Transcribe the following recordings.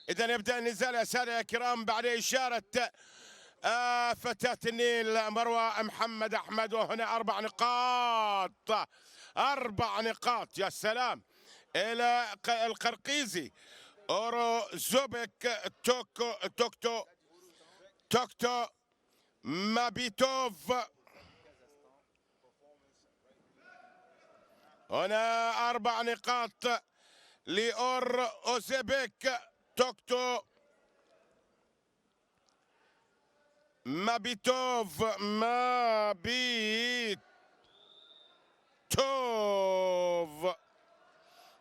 إذا يبدأ النزال يا سادة يا كرام بعد إشارة فتاة النيل مروى محمد أحمد، وهنا 4 نقاط. 4 نقاط يا سلام إلى القرقيزي أورو زوبك توكتو مابيتوف. هنا 4 نقاط لأور أوزبك توكتو مابيتوف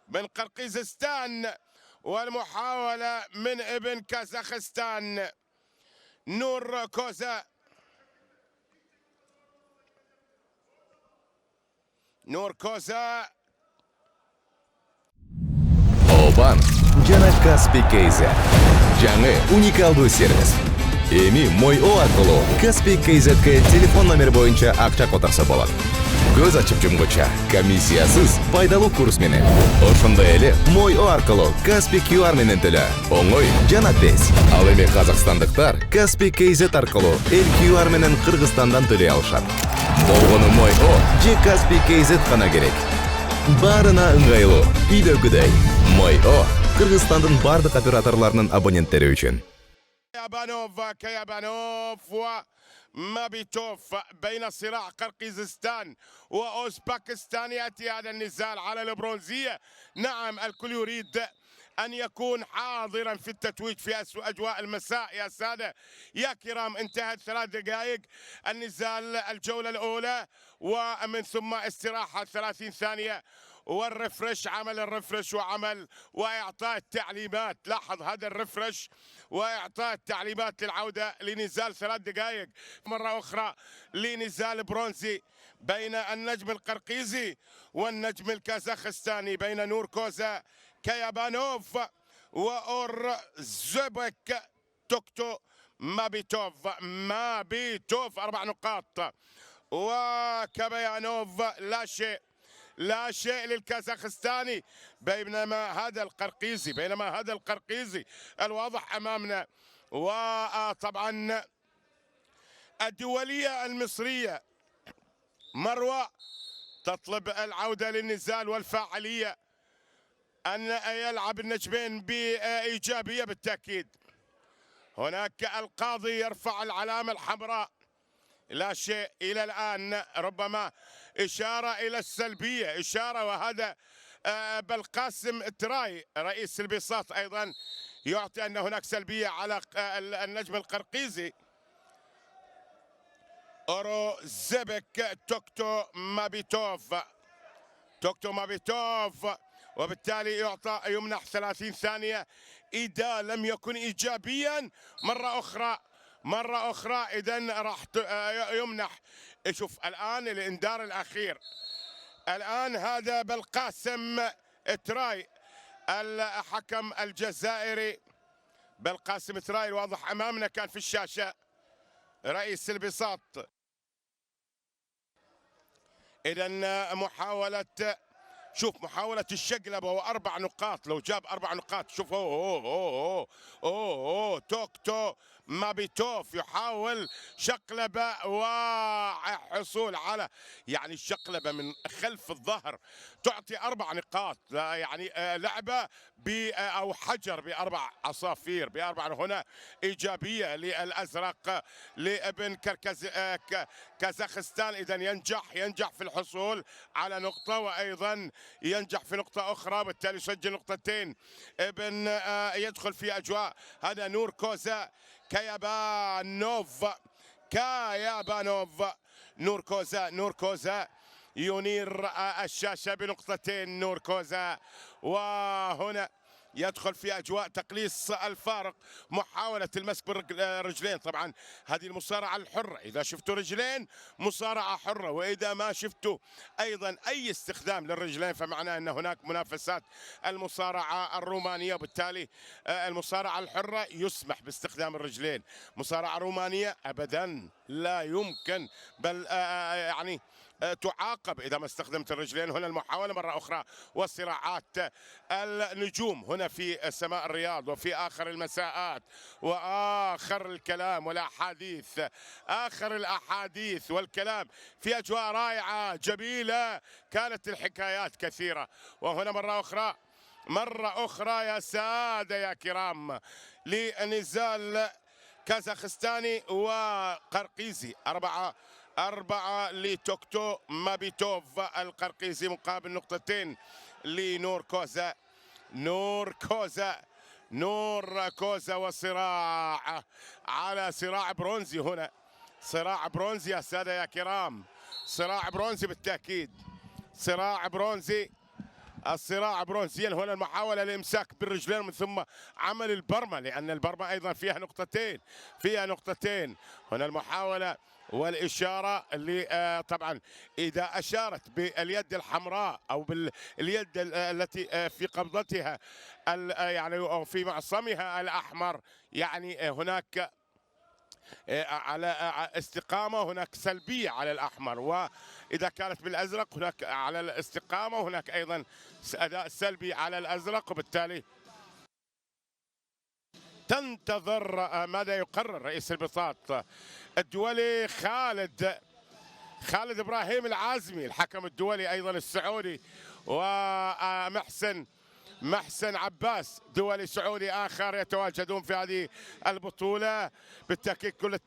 من قرقيزستان، والمحاولة من ابن كازاخستان نور كوزا. Oban жана Каспий KZ жаңы уникалдуу сервис. Эми Мой.О аркылуу Каспий KZ'ге телефон номер боюнча акча которсо болот. Көз ачып жумгуча комиссиясыз пайдалуу курс менен. Ошондой эле Мой.О аркылуу Каспий QR менен төлө. Оңой жана тез. Ал эми казакстандыктар Каспий KZ аркылуу эл QR менен Кыргызстандан төлөй алышат. Болгону Мой.О же Каспий KZ гана керек. Баарына ыңгайлуу, үйдөгүдөй. Мой.О Кыргызстандын бардык операторлорунун абоненттери үчүн. كيابانوف ومابيتوف بين صراع قرقيزستان وأوزباكستان. يأتي هذا النزال على البرونزية. نعم، الكل يريد أن يكون حاضرا في التتويج في أجواء المساء يا سادة يا كرام. انتهت 3 دقائق النزال الجولة الأولى، ومن ثم استراحة 30 ثانية والرفرش. عمل الرفرش وعمل وإعطاء التعليمات. لاحظ هذا الرفرش وإعطاء التعليمات للعودة لنزال 3 دقائق مرة أخرى لنزال برونزي بين النجم القرقيزي والنجم الكازاخستاني، بين نور كوزا كيابانوف وأورزبك توكتو مابيتوف. 4 نقاط، وكبيانوف لا شيء للكازاخستاني، بينما هذا القرقيزي الواضح أمامنا. وطبعا الدولية المصرية مروى تطلب العودة للنزال والفاعلية، أن يلعب النجمين بإيجابية بالتأكيد. هناك القاضي يرفع العلامة الحمراء، لا شيء إلى الآن، ربما إشارة إلى السلبية، إشارة. وهذا بالقاسم تراي رئيس البساط أيضا يعطي أن هناك سلبية على النجم القرقيزي أورو زبك توكتو مابيتوف، وبالتالي يمنح 30 ثانية إذا لم يكن إيجابيا. مرة أخرى إذن راح يمنح. شوف الآن الإنذار الأخير، الآن هذا بالقاسم تراي الحكم الجزائري. بالقاسم تراي الواضح أمامنا كان في الشاشة رئيس البساط. إذن محاولة الشقلبة و4 نقاط. لو جاب 4 نقاط شوف توكتو مابيتوف يحاول شقلبة وحصول على يعني الشقلبة من خلف الظهر تعطي 4 نقاط. يعني لعبة أو حجر ب4 عصافير ب4. هنا إيجابية للأزرق لابن كازاخستان. إذا ينجح في الحصول على نقطة، وأيضا ينجح في نقطة أخرى، بالتالي يسجل نقطتين. ابن يدخل في أجواء. هذا نور كوزا كيابانوف. نور كوزا ينير الشاشة بنقطتين. نور كوزا، وهنا يدخل في أجواء تقليص الفارق. محاولة المسك بالرجلين. طبعا هذه المصارعة الحرة، إذا شفتوا رجلين مصارعة حرة، وإذا ما شفتوا أيضا أي استخدام للرجلين فمعناه أن هناك منافسات المصارعة الرومانية، وبالتالي المصارعة الحرة يسمح باستخدام الرجلين. مصارعة رومانية أبدا لا يمكن، بل يعني تعاقب إذا ما استخدمت الرجلين. هنا المحاولة مرة أخرى وصراعات النجوم هنا في سماء الرياض وفي آخر المساءات وآخر الكلام والأحاديث، آخر الأحاديث والكلام في أجواء رائعة جميلة. كانت الحكايات كثيرة. وهنا مرة أخرى يا سادة يا كرام لنزال كازاخستاني وقرقيزي. أربعة لتوكتو مابيتوف القرقيزي مقابل نقطتين لنور كوزا وصراع على صراع برونزي. هنا صراع برونزي يا سادة يا كرام، صراع برونزي بالتأكيد، صراع برونزي. الصراع برونزيا. هنا المحاولة للإمساك بالرجلين من ثم عمل البرمة، لأن البرمة أيضا فيها نقطتين. هنا المحاولة والإشارة اللي طبعا إذا أشارت باليد الحمراء أو باليد التي في قبضتها يعني أو في معصمها الأحمر، يعني هناك على استقامة، هناك سلبية على الأحمر، وإذا كانت بالأزرق هناك على الاستقامة، وهناك أيضا أداء سلبي على الأزرق. وبالتالي تنتظر ماذا يقرر رئيس البساط الدولي خالد إبراهيم العازمي، الحكم الدولي أيضا السعودي، ومحسن عباس دولي سعودي آخر يتواجدون في هذه البطولة. بالتأكيد كل